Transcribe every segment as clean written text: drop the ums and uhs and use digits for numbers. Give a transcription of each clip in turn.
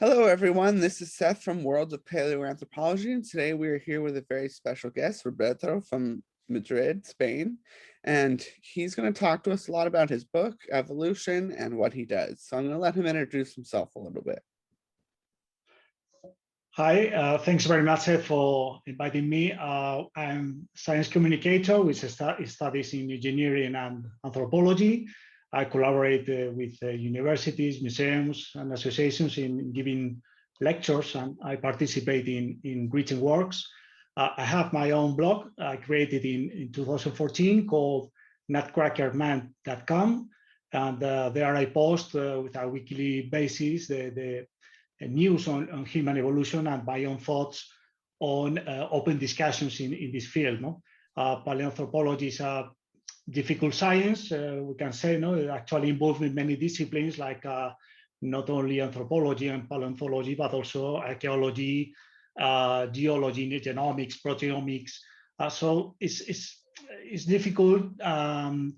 Hello, everyone. This is Seth from World of Paleoanthropology, and today we are here with a very special guest, Roberto from Madrid, Spain, and he's going to talk to us a lot about his book, Evolution, and what he does. So I'm going to let him introduce himself a little bit. Hi, thanks very much for inviting me. I'm a science communicator which studies in engineering and anthropology. I collaborate with universities, museums, and associations in giving lectures, and I participate in written works. I have my own blog I created in 2014 called nutcrackerman.com, and there I post with a weekly basis the news on human evolution and my own thoughts on open discussions in this field. Paleoanthropology is a difficult science, we can say, it actually involved in many disciplines like not only anthropology and paleontology, but also archaeology, geology, genomics, proteomics. So it's difficult to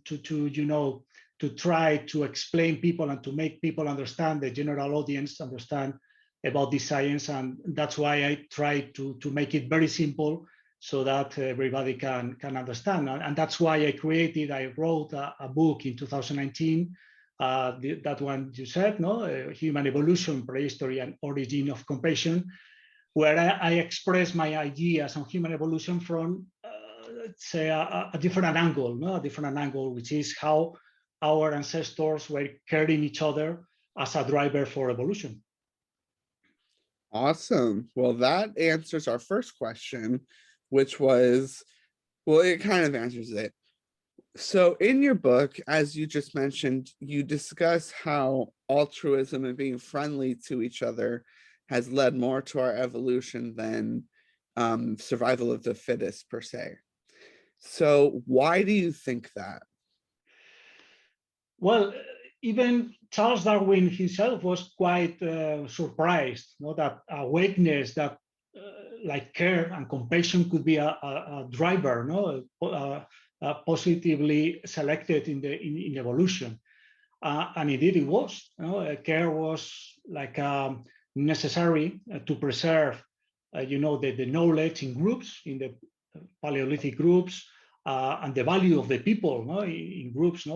try to explain people and to make people understand, the general audience understand about this science, and that's why I try to make it very simple so that everybody can understand. And that's why I wrote a book in 2019, that one you said, Human Evolution, Prehistory and Origin of Compassion, where I express my ideas on human evolution from, let's say, a different angle, which is how our ancestors were carrying each other as a driver for evolution. Awesome. Well, that answers our first question, which was, well, it kind of answers it. So in your book, as you just mentioned, you discuss how altruism and being friendly to each other has led more to our evolution than survival of the fittest, per se. So why do you think that? Well, even Charles Darwin himself was quite surprised, that awakeness, that like care and compassion could be a driver, positively selected in evolution, and indeed it was. Care was like necessary to preserve, the knowledge in groups, in the Paleolithic groups, and the value of the people, in groups,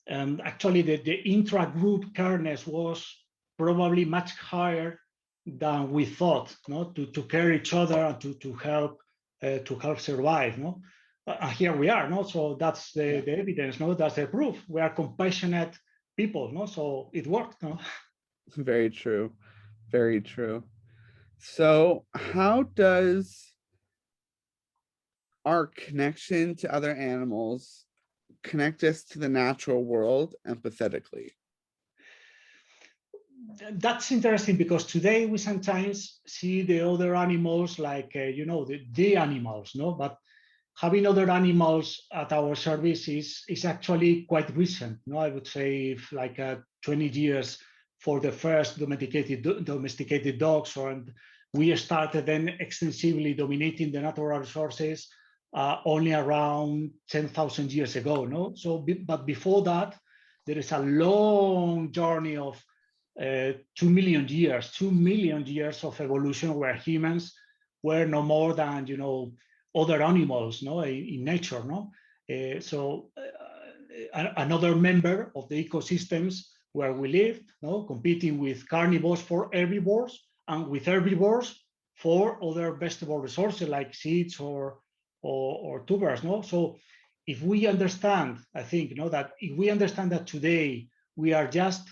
And actually, the intra-group careness was probably much higher than we thought, to care each other and to help survive. Here we are, so that's the evidence, that's the proof. We are compassionate people, so it worked. Very true. Very true. So how does our connection to other animals connect us to the natural world empathetically? That's interesting, because today we sometimes see the other animals like, the animals, but having other animals at our service is actually quite recent. I would say like 20 years for the first domesticated dogs, and we started then extensively dominating the natural resources only around 10,000 years ago. But before that, there is a long journey of 2 million years of evolution, where humans were no more than other animals, in nature. Another member of the ecosystems where we lived, competing with carnivores for herbivores, and with herbivores for other vegetable resources like seeds or tubers. So if we understand, I think, that if we understand that today we are just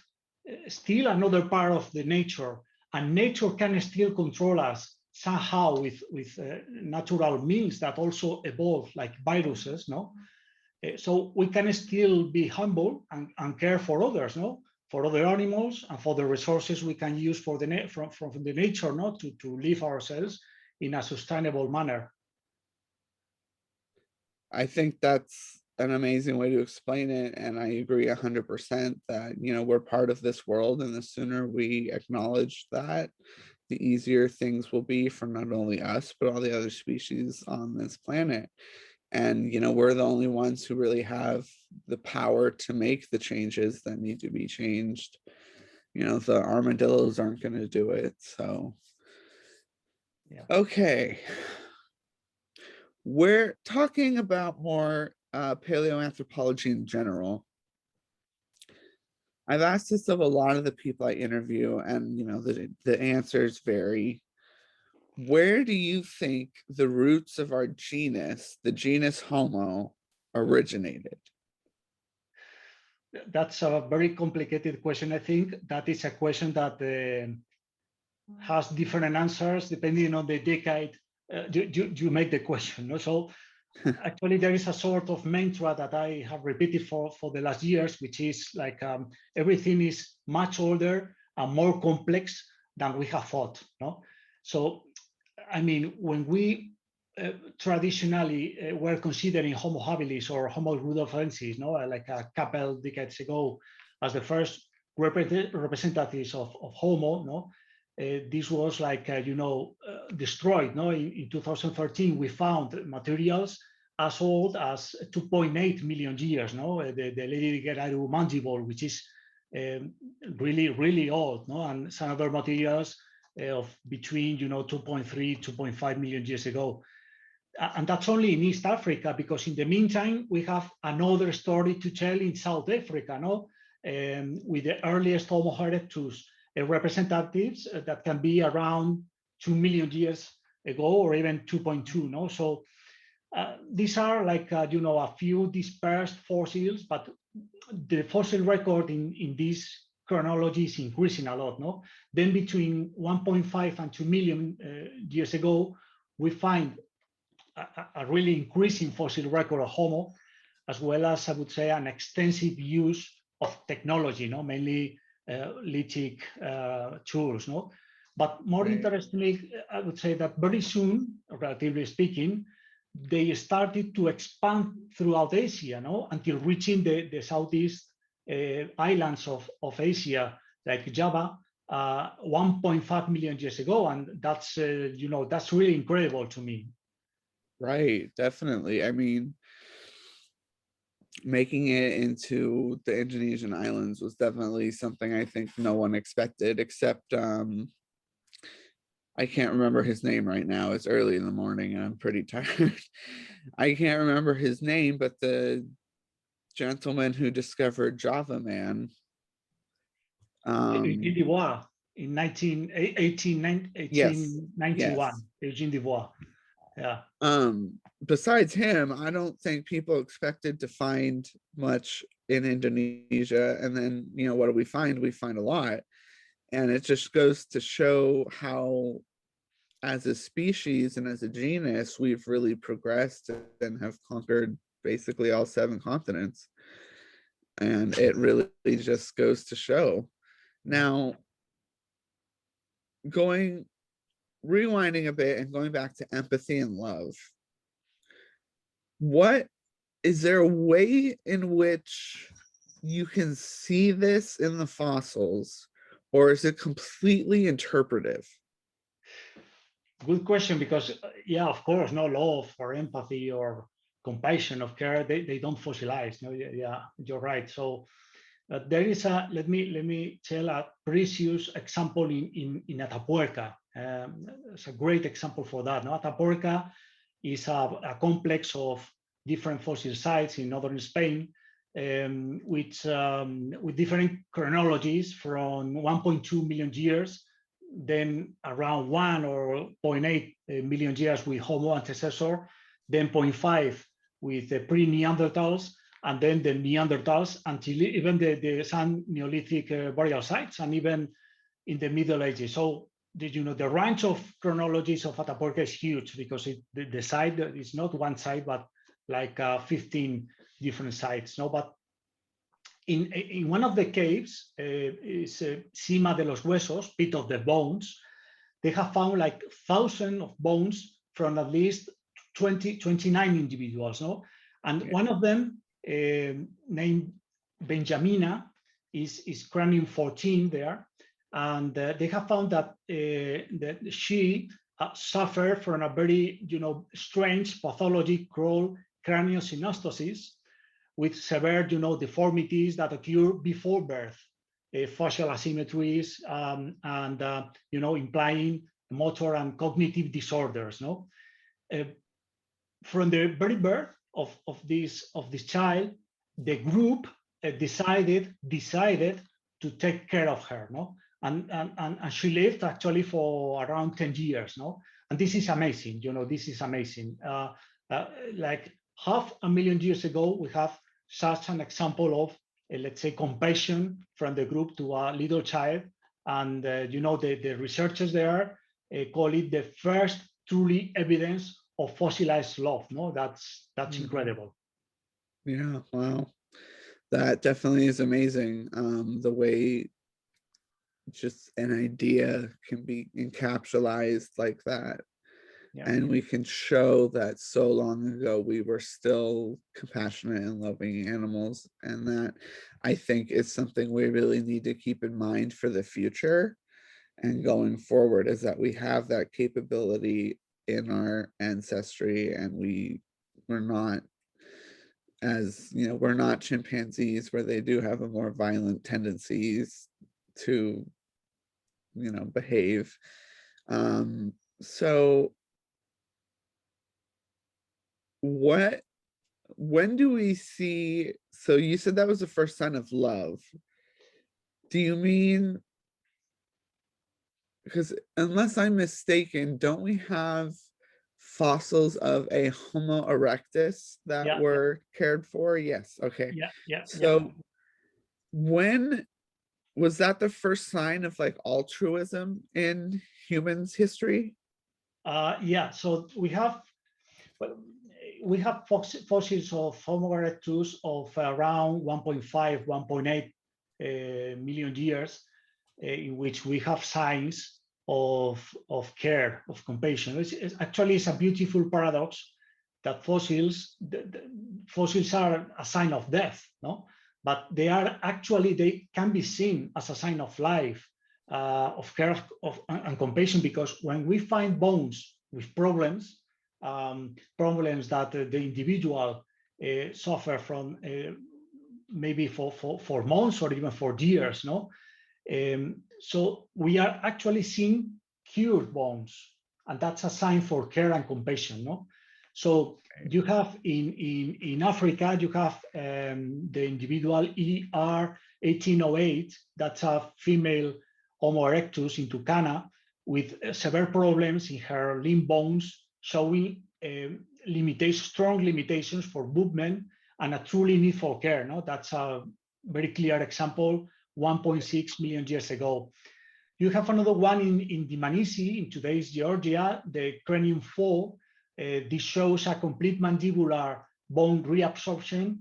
still another part of the nature, and nature can still control us somehow with natural means that also evolve, like viruses, so we can still be humble and care for others, for other animals, and for the resources we can use from the nature, to live ourselves in a sustainable manner. I think that's an amazing way to explain it, and I agree 100% that we're part of this world, and the sooner we acknowledge that, the easier things will be for not only us but all the other species on this planet. And we're the only ones who really have the power to make the changes that need to be changed. The armadillos aren't going to do it. So, Yeah. okay. We're talking about more paleoanthropology in general. I've asked this of a lot of the people I interview, and the answers vary. Where do you think the roots of our genus, the genus Homo, originated? That's a very complicated question. I think that is a question that has different answers depending on the decade you make the question. No? So actually, there is a sort of mantra that I have repeated for the last years, which is like everything is much older and more complex than we have thought. No? So, I mean, when we traditionally were considering Homo habilis or Homo rudolfensis, no, like a couple decades ago, as the first representatives of Homo, no, this was like destroyed. No, in 2013 we found materials as old as 2.8 million years. No, the Lady mandible, which is really really old. No, and some other materials of between 2.3 2.5 million years ago. And that's only in East Africa, because in the meantime, we have another story to tell in South Africa, no? With the earliest Homo erectus representatives that can be around 2 million years ago, or even 2.2, no? So these are like, a few dispersed fossils, but the fossil record in this chronology is increasing a lot, no? Then between 1.5 and 2 million years ago, we find a really increasing fossil record of Homo, as well as, I would say, an extensive use of technology, no, mainly lithic tools, no. But more interestingly, I would say that very soon, relatively speaking, they started to expand throughout Asia, no, until reaching the southeast islands of Asia, like Java, 1.5 million years ago, and that's that's really incredible to me. Right, definitely. I mean, making it into the Indonesian islands was definitely something I think no one expected, except I can't remember his name right now. It's early in the morning and I'm pretty tired. I can't remember his name, but the gentleman who discovered Java Man. Eugene Dubois in 1891. Yes. Eugene Dubois. Yeah. Besides him, I don't think people expected to find much in Indonesia. And then, what do we find? We find a lot. And it just goes to show how, as a species and as a genus, we've really progressed and have conquered basically all 7 continents. And it really just goes to show. Now, rewinding a bit and going back to empathy and love, is there a way in which you can see this in the fossils, or is it completely interpretive? Good question, because yeah, of course, no love or empathy or compassion of care, they don't fossilize. No, yeah, you're right. So there is let me tell a precious example in Atapuerca. It's a great example for that. No, Atapuerca is a complex of different fossil sites in northern Spain, with different chronologies from 1.2 million years, then around 1 or 0.8 million years with Homo antecessor, then 0.5 with the pre-Neanderthals, and then the Neanderthals until even the some Neolithic burial sites, and even in the Middle Ages. So the range of chronologies of Atapuerca is huge, because the site is not one site, but like 15 different sites. No, but in one of the caves, is Cima de los Huesos, Pit of the Bones, they have found like thousands of bones from at least 29 individuals. No, and one of them, named Benjamina, is cranium 14 there, and they have found that she suffered from a very strange pathology called craniosynostosis, with severe deformities that occur before birth. facial asymmetries, and implying motor and cognitive disorders. No, from the very birth of this child, the group decided to take care of her. No, and she lived actually for around 10 years. No, and this is amazing. This is amazing. Like 500,000 years ago, we have such an example of, let's say, compassion from the group to a little child. And the researchers there call it the first truly evidence of fossilized love. No, that's incredible. Yeah, wow. That definitely is amazing. The way just an idea can be encapsulated like that. Yeah. And we can show that so long ago we were still compassionate and loving animals. And that, I think, is something we really need to keep in mind for the future and going forward, is that we have that capability in our ancestry, and we're not, as we're not chimpanzees where they do have a more violent tendencies to behave. So when do we see, so you said that was the first sign of love. Do you mean, because unless I'm mistaken, don't we have fossils of a Homo erectus that Yeah. were cared for? Yes. Okay. Yeah. So when was that the first sign of like altruism in humans history? Yeah. So we have fossils of Homo erectus of around 1.5, 1.8 million years, in which we have signs of care, of compassion. It's a beautiful paradox that fossils are a sign of death, no? But they can be seen as a sign of life, of care, and compassion, because when we find bones with problems, problems that the individual suffer from, maybe for months or even for years, no? So we are actually seeing cured bones, and that's a sign for care and compassion, no? So you have in Africa, you have the individual ER 1808, that's a female Homo erectus in Tucana with severe problems in her limb bones, showing strong limitations for movement and a truly need for care. No, that's a very clear example. 1.6 million years ago. You have another one in Dmanisi, in today's Georgia, the cranium 4. This shows a complete mandibular bone reabsorption,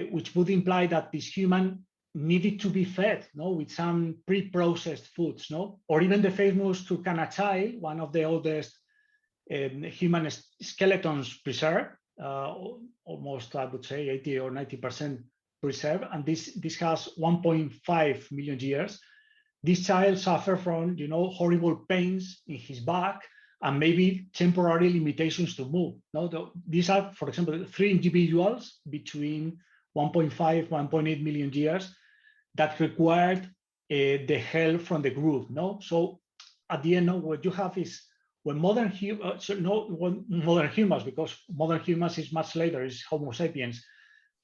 which would imply that this human needed to be fed, no, with some pre-processed foods, no, or even the famous Turkana child, one of the oldest human skeletons preserved, almost, I would say, 80 or 90% preserved, and this has 1.5 million years. This child suffered from, horrible pains in his back and maybe temporary limitations to move. No, these are, for example, 3 individuals between 1.5, 1.8 million years that required the help from the group. No, so at the end, what you have is when modern humans, because modern humans is much later, is Homo sapiens.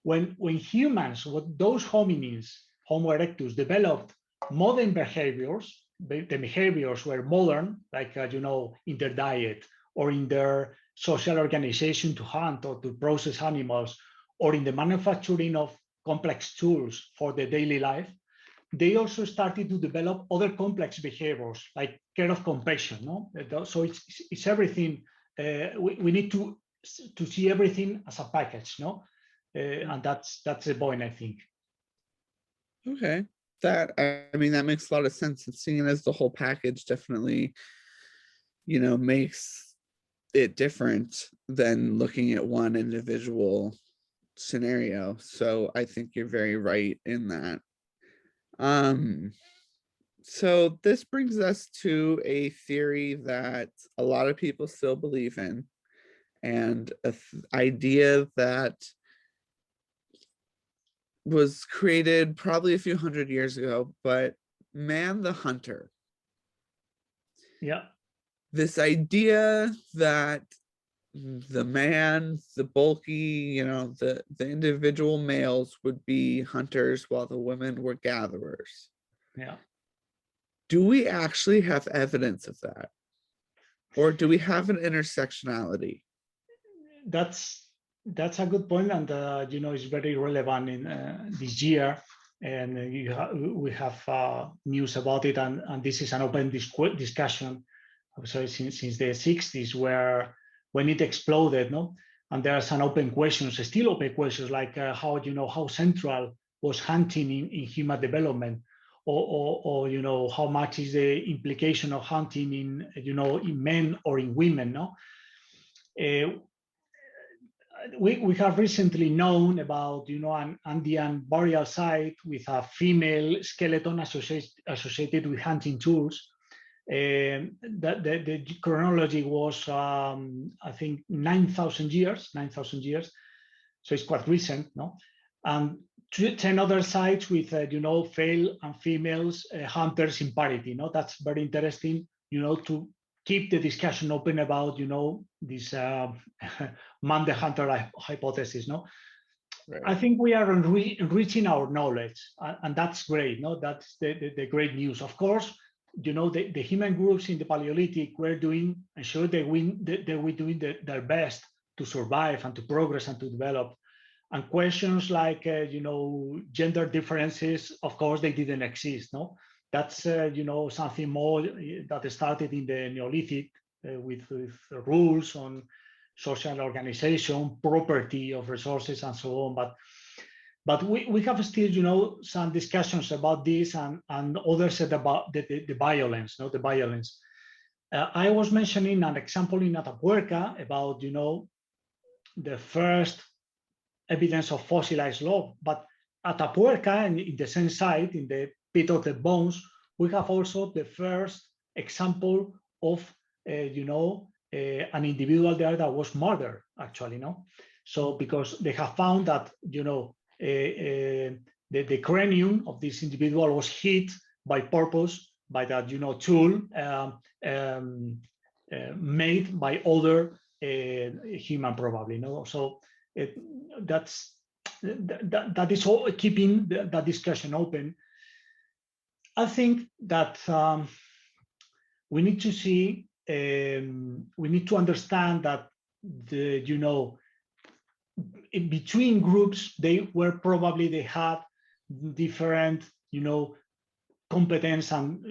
When humans, those hominins, Homo erectus, developed modern behaviors, the behaviors were modern, like, in their diet or in their social organization to hunt or to process animals, or in the manufacturing of complex tools for the daily life, they also started to develop other complex behaviors like care of compassion. No, so it's everything. We need to see everything as a package. No, and that's the point, I think. Okay, I mean, that makes a lot of sense. And seeing it as the whole package definitely, makes it different than looking at one individual scenario. So I think you're very right in that. So this brings us to a theory that a lot of people still believe in, and an idea that was created probably a few hundred years ago, but man the hunter. Yeah. This idea that the man, the bulky, the individual males would be hunters while the women were gatherers. Yeah. Do we actually have evidence of that? Or do we have an intersectionality? That's a good point, and it's very relevant in this year, and we have news about it, and this is an open discussion. So since the 60s, where when it exploded, no, and there are some open questions, still open questions, like how central was hunting in human development, or how much is the implication of hunting in men or in women, no. We have recently known about an Andean burial site with a female skeleton associated with hunting tools. The chronology was I think 9,000 years, so it's quite recent, no? And 10 other sites with male and females hunters in parity, no? That's very interesting, to keep the discussion open about this man the hunter hypothesis, no. Right. I think we are enriching our knowledge, and that's great, no. That's the great news. Of course, the human groups in the Paleolithic were doing, and sure they were doing their best to survive and to progress and to develop. And questions like gender differences, of course, they didn't exist, no. That's something more that started in the Neolithic with rules on social organization, property of resources, and so on. But we have still some discussions about this, and others said about the violence, no, the violence. I was mentioning an example in Atapuerca about the first evidence of fossilized love, but Atapuerca, in the same site, in the pit of the bones, we have also the first example of an individual there that was murdered, actually, no. So because they have found that the cranium of this individual was hit by purpose by that tool made by other human, probably, no. So that is all keeping that discussion open. I think that we need to see, we need to understand that in between groups, they had different competence, and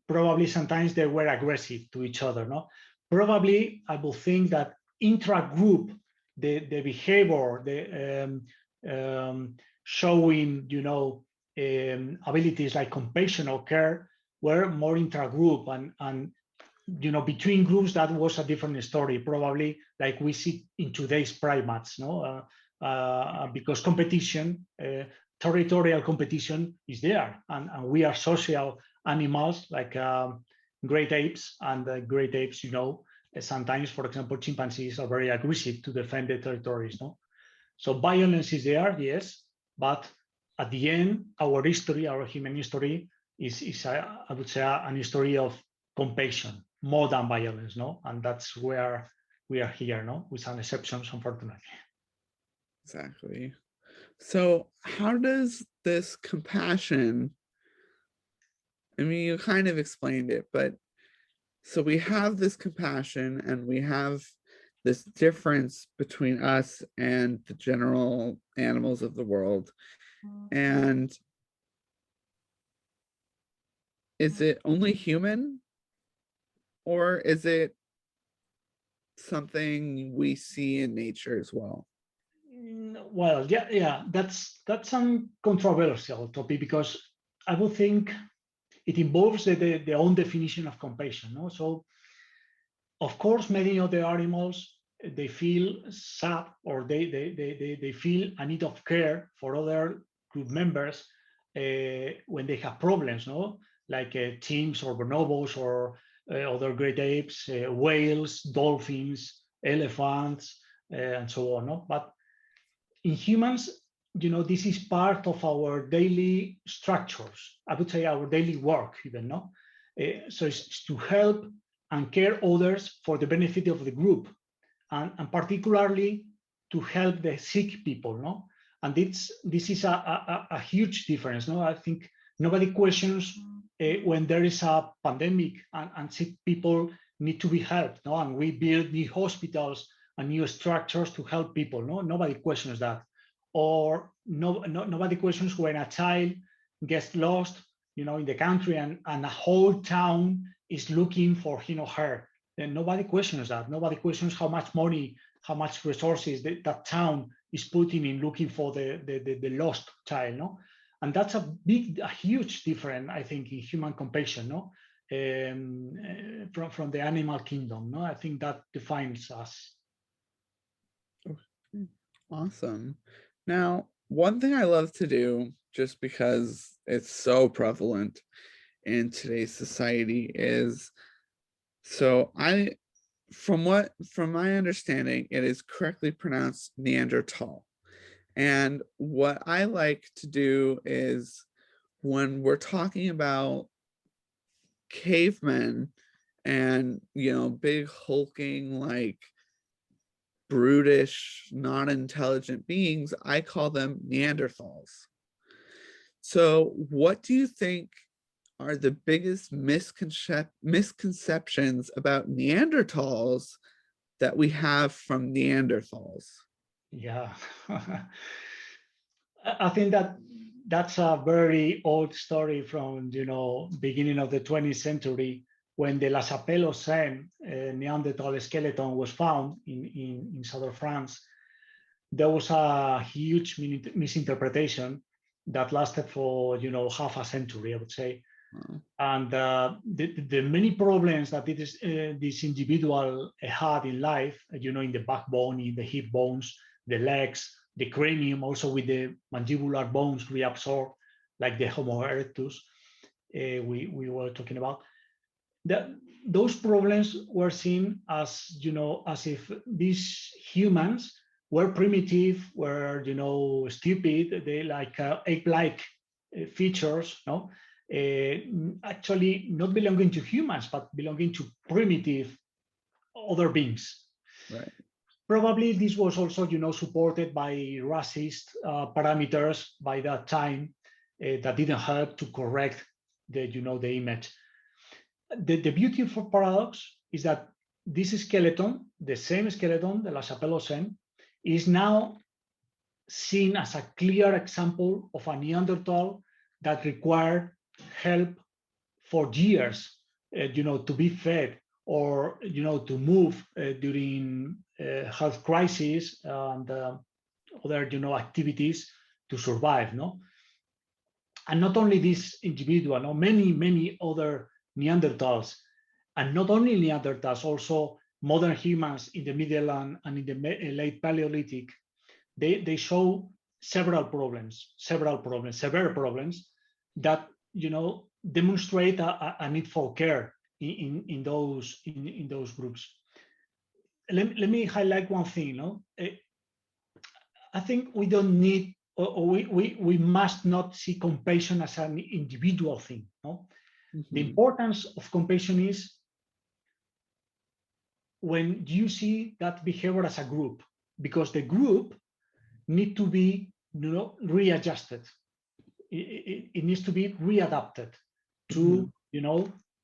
probably sometimes they were aggressive to each other, no. Probably I will think that intra-group, the behavior, the showing abilities like compassion or care were more intra-group, and between groups that was a different story, probably like we see in today's primates, no, because competition, territorial competition is there, and we are social animals like great apes, and great apes, sometimes, for example, chimpanzees are very aggressive to defend their territories, no. So violence is there, yes, but at the end, our history, our human history is I would say, an history of compassion more than violence, no. And that's where we are here, no, with some exceptions, unfortunately. Exactly. So how does this compassion, I mean, you kind of explained it, but so we have this compassion, and we have this difference between us and the general animals of the world. And is it only human, or is it something we see in nature as well? Well, yeah, that's some controversial topic, because I would think it involves the own definition of compassion, no? So, of course, many other animals, they feel sad, or they feel a need of care for other group members when they have problems, no? Like chimps or bonobos, or other great apes, whales, dolphins, elephants, and so on, no? But in humans, this is part of our daily structures. I would say our daily work, even, no? So it's to help and care others for the benefit of the group, and particularly to help the sick people, no? And this is a huge difference, no? I think nobody questions when there is a pandemic and sick people need to be helped, no? And we build new hospitals and new structures to help people, no? Nobody questions that. Or nobody questions when a child gets lost, in the country, and a whole town is looking for him or her. Then nobody questions that. Nobody questions how much money, how much resources that town is putting in looking for the lost child, no? And that's a huge difference, I think, in human compassion, no? From the animal kingdom, no? I think that defines us. Awesome. Now, one thing I love to do, just because it's so prevalent in today's society, is, so from my understanding, it is correctly pronounced Neanderthal. And what I like to do is, when we're talking about cavemen and, big hulking, like brutish, not intelligent beings, I call them Neanderthals. So what do you think are the biggest misconceptions about Neanderthals that we have from Neanderthals? Yeah. I think that's a very old story from, beginning of the 20th century, when the La Chapelle-aux-Saints Neanderthal skeleton was found in southern France. There was a huge misinterpretation that lasted for, half a century, I would say. Wow. And the many problems that this individual had in life, in the backbone, in the hip bones, the legs, the cranium, also with the mandibular bones reabsorbed, like the Homo erectus we were talking about. Those problems were seen as, as if these humans were primitive, were, stupid, they like ape-like features, no? Actually not belonging to humans, but belonging to primitive other beings. Right. Probably this was also, supported by racist parameters by that time that didn't help to correct the image. The beautiful paradox is that this skeleton, the same skeleton, the La Chapelle-aux-Saints, is now seen as a clear example of a Neanderthal that required help for years, to be fed, or to move during health crisis and other activities to survive, no? And not only this individual, no, many other Neanderthals, and not only Neanderthals, also modern humans in the middle and in the late Paleolithic, they show severe problems that demonstrate a need for care in those groups. Let me highlight one thing. No, I think we don't need, or we must not see compassion as an individual thing. No, the importance of compassion is when you see that behavior as a group, because the group need to be readjusted. It needs to be readapted to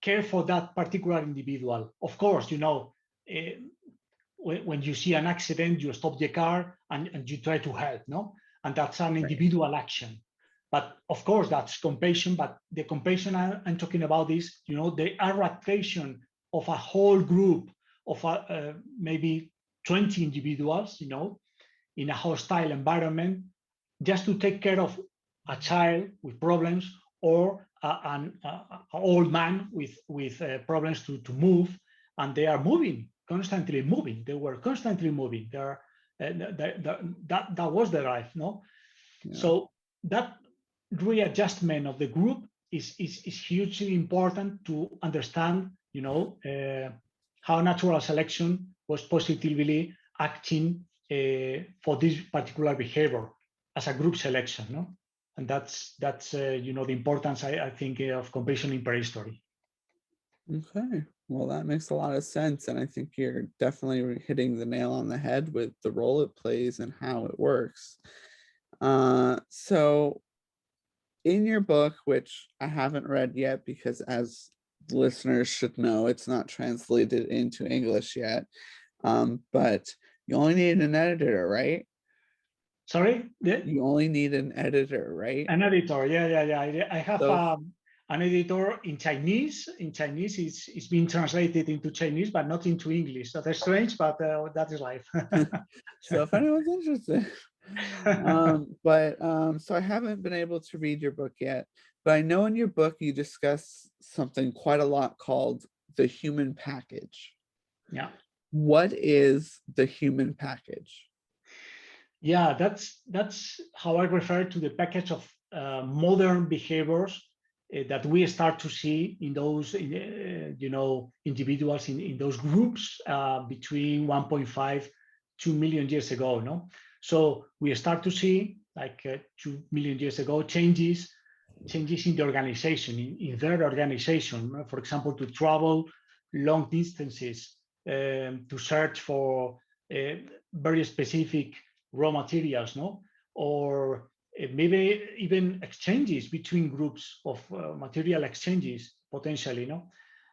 care for that particular individual. Of course, when you see an accident, you stop the car and you try to help, no? And that's an individual action. But of course, that's compassion. But the compassion I'm talking about is, the adaptation of a whole group of maybe 20 individuals, in a hostile environment, just to take care of a child with problems, or an old man with problems to move, and they are constantly moving. They were constantly moving. That was their life, no? Yeah. So that readjustment of the group is hugely important to understand, how natural selection was positively acting for this particular behavior. as a group selection, no? And that's you know, the importance, I think, of comparison in prehistory. Okay, well, that makes a lot of sense. And I think you're definitely hitting the nail on the head with the role it plays and how it works. So in your book, which I haven't read yet because as listeners should know, it's not translated into English yet. But you only need an editor, right? Sorry? You only need an editor, right? An editor, yeah. I have So an editor in Chinese. In Chinese, it's been translated into Chinese, but not into English. So that's strange, but that is life. so if anyone's interested. So I haven't been able to read your book yet, but I know in your book you discuss something quite a lot called the human package. Yeah. What is the human package? Yeah, that's how I refer to the package of modern behaviors that we start to see in those, you know, individuals in those groups between 1.5, 2 million years ago. No, so we start to see, like 2 million years ago, changes in the organization, in their organization. For example, to travel long distances, to search for very specific raw materials, no, or maybe even exchanges between groups of material exchanges potentially, no.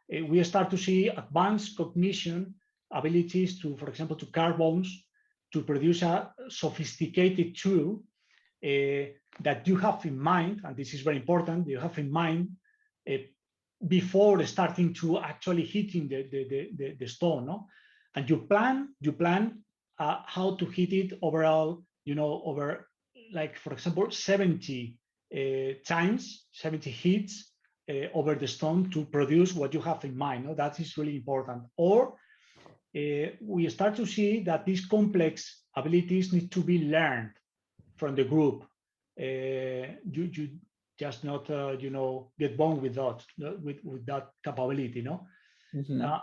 We start to see advanced cognition abilities to, for example, to carve bones, to produce a sophisticated tool that you have in mind, and this is very important, you have in mind before starting to actually hitting the stone, no? And you plan how to hit it overall, you know, over, like, for example, 70 times, 70 hits over the stone to produce what you have in mind. No? That is really important. Or we start to see that these complex abilities need to be learned from the group. You just not, you know, get born with that, with that capability, no? Mhm.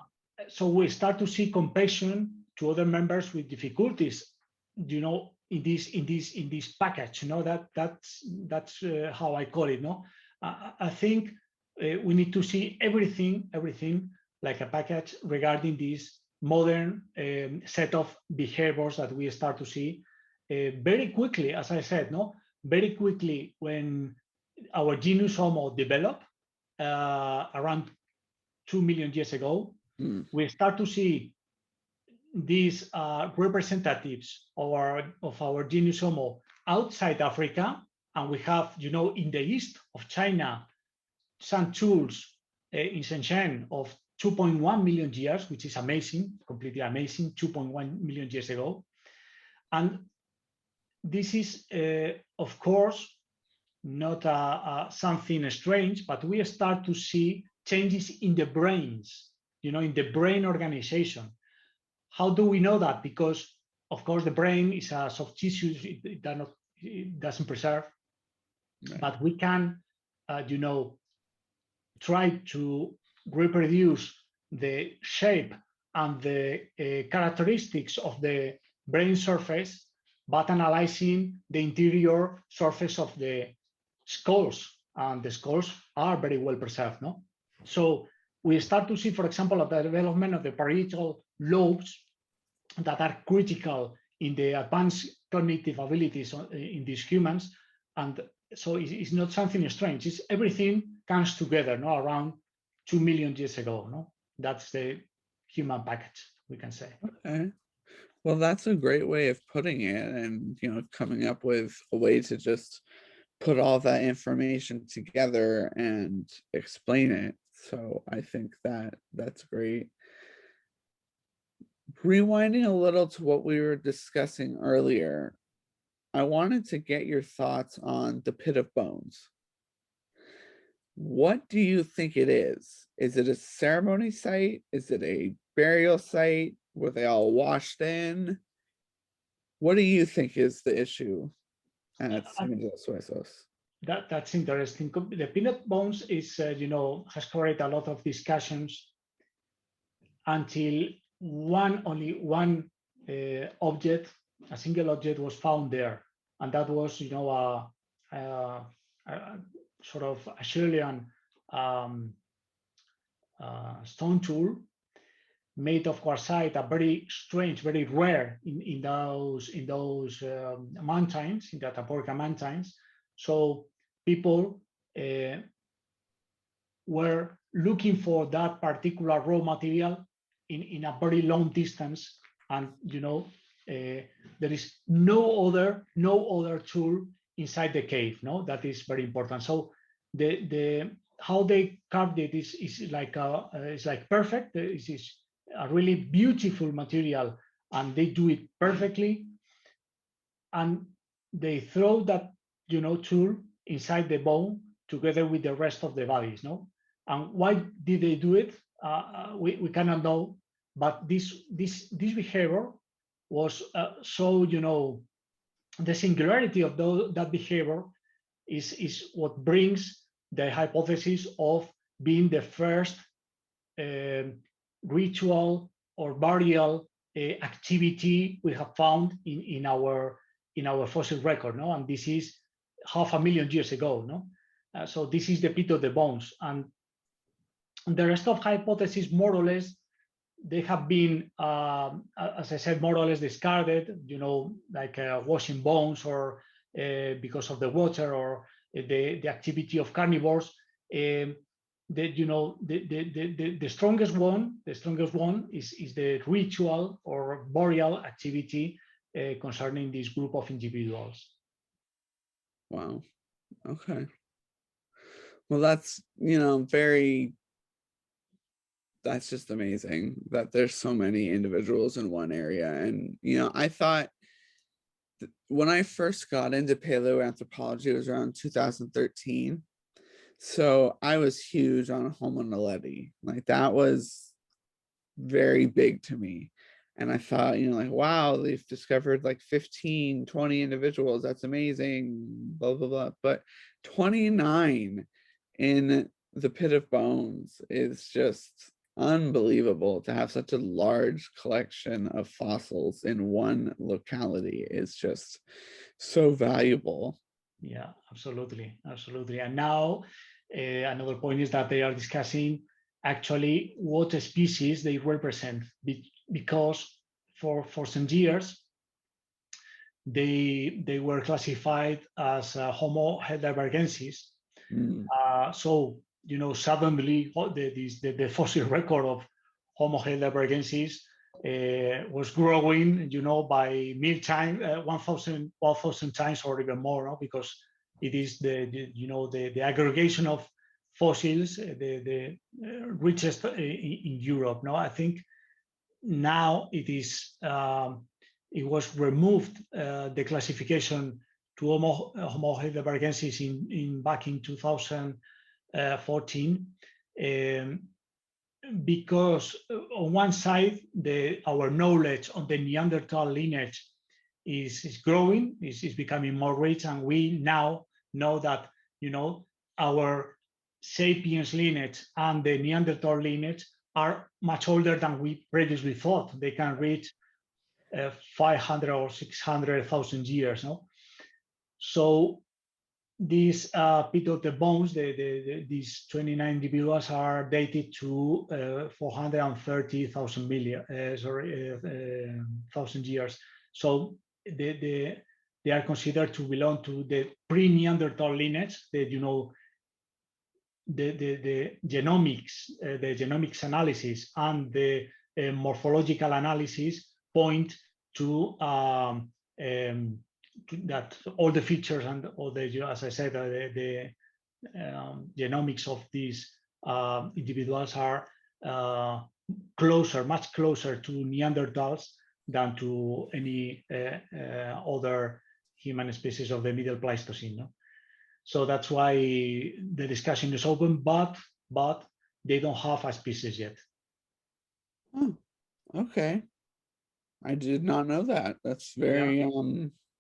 So we start to see compassion to other members with difficulties, you know, in this package. You know, that's how I call it. No, I think we need to see everything like a package regarding this modern set of behaviors that we start to see very quickly. As I said, no, very quickly when our genus Homo developed around 2 million years ago. We start to see these representatives of our genus Homo outside Africa, and we have, you know, in the east of China, some tools in Shenzhen of 2.1 million years, which is amazing, completely amazing, 2.1 million years ago. And this is, of course, not something strange, but we start to see changes in the brains, you know, in the brain organization. How do we know that? Because, of course, the brain is a soft tissue, it doesn't preserve, Right. but we can, you know, try to reproduce the shape and the characteristics of the brain surface, but analyzing the interior surface of the skulls, and the skulls are very well preserved, no? So we start to see, for example, the development of the parietal lobes that are critical in the advanced cognitive abilities in these humans. And so it's not something strange. It's everything comes together, no, around 2 million years ago, no? That's the human package, we can say. Okay. Well, that's a great way of putting it, and you know, coming up with a way to just put all that information together and explain it. So I think that that's great. Rewinding a little to what we were discussing earlier, I wanted to get your thoughts on the pit of bones. What do you think it is? Is it a ceremony site? Is it a burial site? Were they all washed in? What do you think is the issue at Ciudad Suesos? That's interesting. The peanut bones is, you know, has created a lot of discussions until only one object, a single object, was found there. and that was, you know, a sort of a Chilean um, stone tool made of quartzite, a very strange, very rare in those mountains, in the Atapuerca mountains. So people were looking for that particular raw material in a very long distance, and you know, there is no other tool inside the cave. No, that is very important. So the how they carved it is like it's like perfect. This is a really beautiful material, and they do it perfectly. And they throw that, you know, tool inside the bone together with the rest of the bodies. No, and why did they do it? We cannot know, but this behavior was so, you know, the singularity of that behavior is what brings the hypothesis of being the first ritual or burial activity we have found in our fossil record. No, and this is 500,000 years ago. No, so this is the pit of the bones, and the rest of hypotheses, more or less, they have been, as I said, more or less discarded. You know, like washing bones, or because of the water, or the activity of carnivores. You know, the strongest one is the ritual or burial activity concerning this group of individuals. Wow. Okay. Well, that's, you know, very, that's just amazing that there's so many individuals in one area. And, you know, I thought when I first got into paleoanthropology, it was around 2013. So I was huge on Homo naledi. Like that was very big to me. And I thought, you know, like, wow, they've discovered like 15, 20 individuals. That's amazing, blah, blah, blah. But 29 in the pit of bones is just unbelievable. To have such a large collection of fossils in one locality is just so valuable. Yeah, absolutely, absolutely. And now another point is that they are discussing actually what species they represent, because for some years they were classified as Homo heidelbergensis. Mm. So, you know, suddenly the fossil record of Homo heidelbergensis was growing, you know, by 1,000 times or even more, no? Because it is you know, the aggregation of fossils, the richest in Europe. No, I think now it was removed, the classification to Homo heidelbergensis back in 2014, because on one side our knowledge on the Neanderthal lineage is growing, is becoming more rich, and we now know that, you know, our sapiens lineage and the Neanderthal lineage are much older than we previously thought. They can reach 500 or 600,000 years. No? So these pit of the bones, these 29 individuals are dated to 430,000 thousand years. So they are considered to belong to the pre-Neanderthal lineage. That, you know, the genomics analysis and the morphological analysis point to that all the features and all the, as I said, the genomics of these individuals are much closer to Neanderthals than to any other human species of the Middle Pleistocene. No? So that's why the discussion is open, but they don't have a species yet. Oh, okay. I did not know that. That's very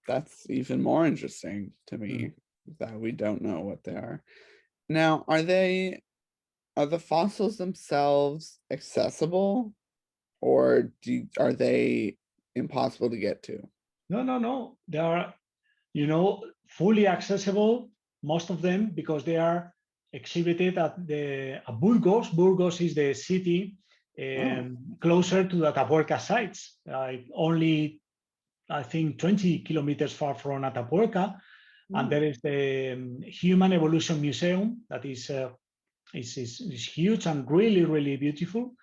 that's even more interesting to me, that we don't know what they are. Now, are the fossils themselves accessible, or are they impossible to get to? No. They are fully accessible, most of them, because they are exhibited at Burgos. Burgos is the city closer to the Atapuerca sites, only, I think, 20 kilometers far from Atapuerca. And there is the Human Evolution Museum that is huge and really, really beautiful,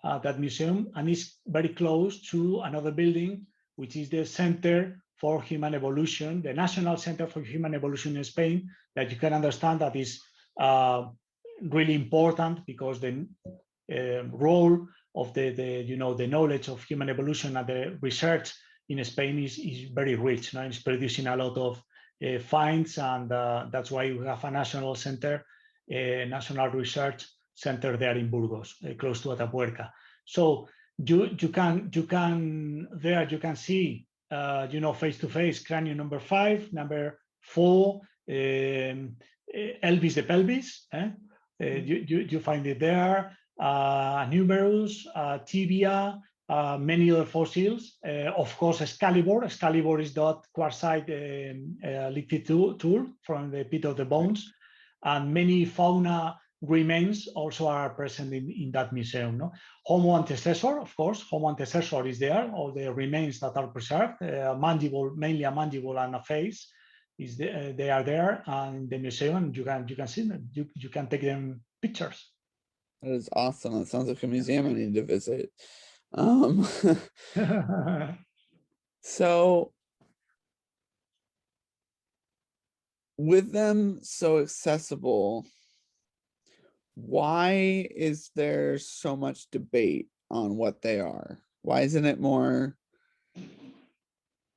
that museum, and it's very close to another building, which is the Center for Human Evolution, the National Center for Human Evolution in Spain, that you can understand that is really important, because the role of the knowledge of human evolution and the research in Spain is very rich. It's producing a lot of finds, and that's why we have a national center, national research center there in Burgos, close to Atapuerca. So you can see face to face cranium number 5, number 4, Elvis the pelvis. You find it there. Numerous, tibia, many other fossils. Of course, Excalibur. Excalibur is that quartzite liquid tool from the pit of the bones, and many fauna remains also are present in that museum. Homo antecessor, of course, Homo antecessor is there. All the remains that are preserved, mandible, mainly a mandible and a face, they are there, and the museum, you can see them. You can take them pictures. That is awesome. That sounds like a museum I need to visit. So with them so accessible, why is there so much debate on what they are? Why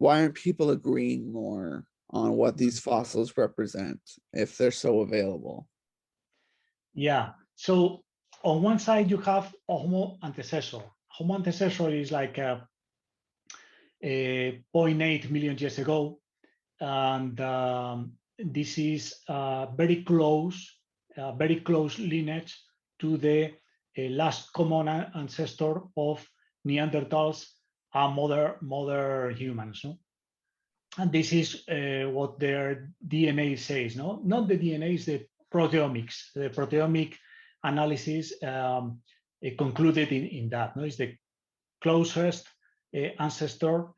aren't people agreeing more on what these fossils represent if they're so available? Yeah, so on one side you have Homo antecessor. Homo antecessor is like 0.8 million years ago, and this is very close lineage to the last common ancestor of Neanderthals and modern humans. And this is what their DNA says. Not the DNA, is the proteomics. The proteomic analysis concluded in that. It's the closest ancestor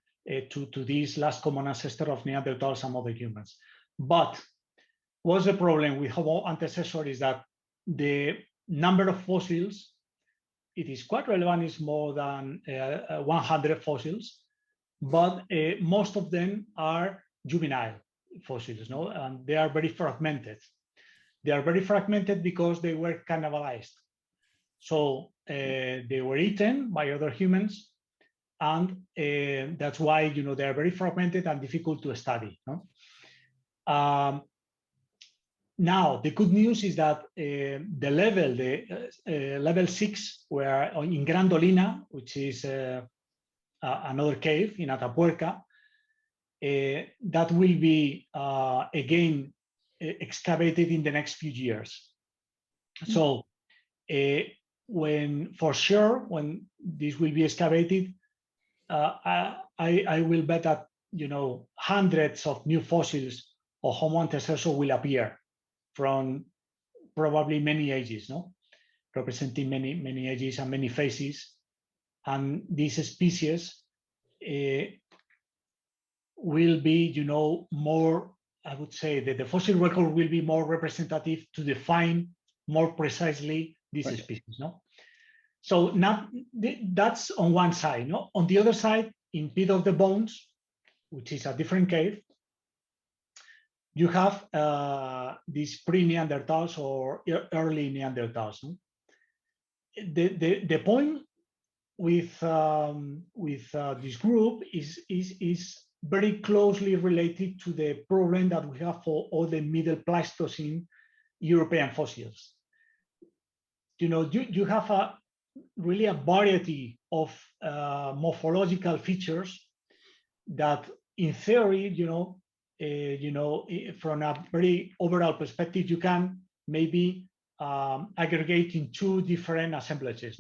to this last common ancestor of Neanderthals and other humans. But what's the problem with Homo antecessor is that the number of fossils, it is quite relevant, is more than 100 fossils, but most of them are juvenile fossils, and they are very fragmented. They are very fragmented because they were cannibalized. So they were eaten by other humans, and that's why they are very fragmented and difficult to study. Now, the good news is that the level 6, where in Grandolina, which is another cave in Atapuerca, that will be again excavated in the next few years. So when this will be excavated, I will bet that hundreds of new fossils of Homo antecessor will appear from probably many ages, representing many ages and many faces. And these species will be, more, I would say that the fossil record will be more representative to define more precisely this species. So now that's on one side. On the other side, in Pit of the Bones, which is a different cave, you have these pre-Neanderthals or early Neanderthals. The point with this group is very closely related to the problem that we have for all the Middle Pleistocene European fossils. You have really a variety of morphological features that, in theory, from a very overall perspective, you can maybe aggregate in two different assemblages.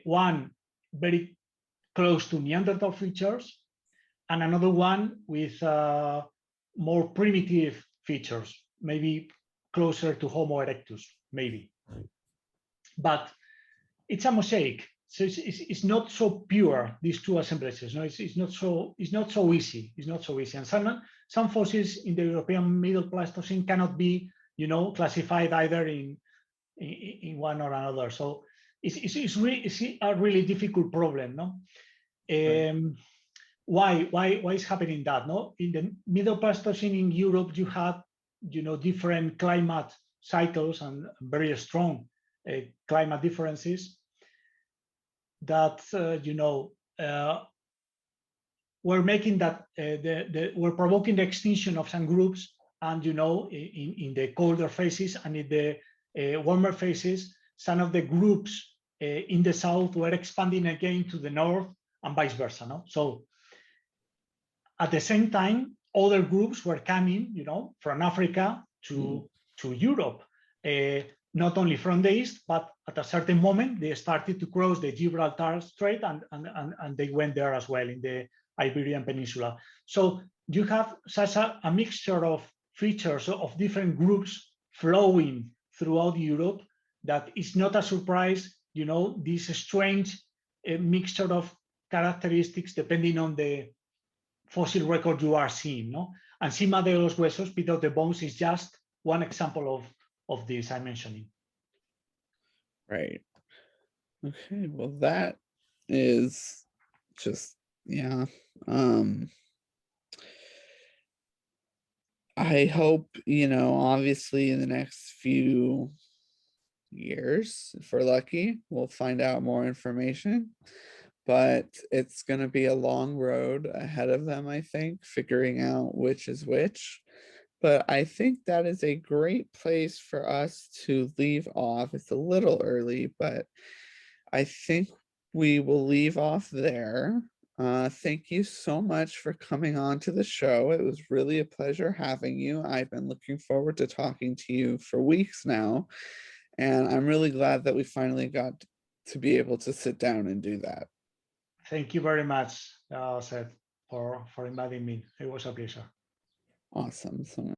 One very close to Neanderthal features, and another one with more primitive features, maybe closer to Homo erectus, maybe. But it's a mosaic, so it's not so pure. These two assemblages, no, it's not so easy. It's not so easy, and some fossils in the European Middle Pleistocene cannot be, classified either in one or another. So it's a really difficult problem, no? Why is happening that? No, in the Middle Pleistocene in Europe, you have, different climate cycles and very strong climate differences that we're making that we're provoking the extinction of some groups, and in the colder phases and in the warmer phases, some of the groups in the south were expanding again to the north and vice versa. No, so at the same time, other groups were coming, from Africa to Europe. Not only from the east, but at a certain moment, they started to cross the Gibraltar Strait, and they went there as well in the Iberian Peninsula. So you have such a mixture of features of different groups flowing throughout Europe that it's not a surprise, this strange mixture of characteristics depending on the fossil record you are seeing. No? And Cima de los Huesos, Pit of the Bones, is just one example of this I'm mentioning. Right. Okay, well, that is just, yeah. I hope, obviously in the next few years, if we're lucky, we'll find out more information. But it's going to be a long road ahead of them, I think, figuring out which is which. But I think that is a great place for us to leave off. It's a little early, but I think we will leave off there. Thank you so much for coming on to the show. It was really a pleasure having you. I've been looking forward to talking to you for weeks now, and I'm really glad that we finally got to be able to sit down and do that. Thank you very much, Seth, for inviting me. It was a pleasure. Awesome. So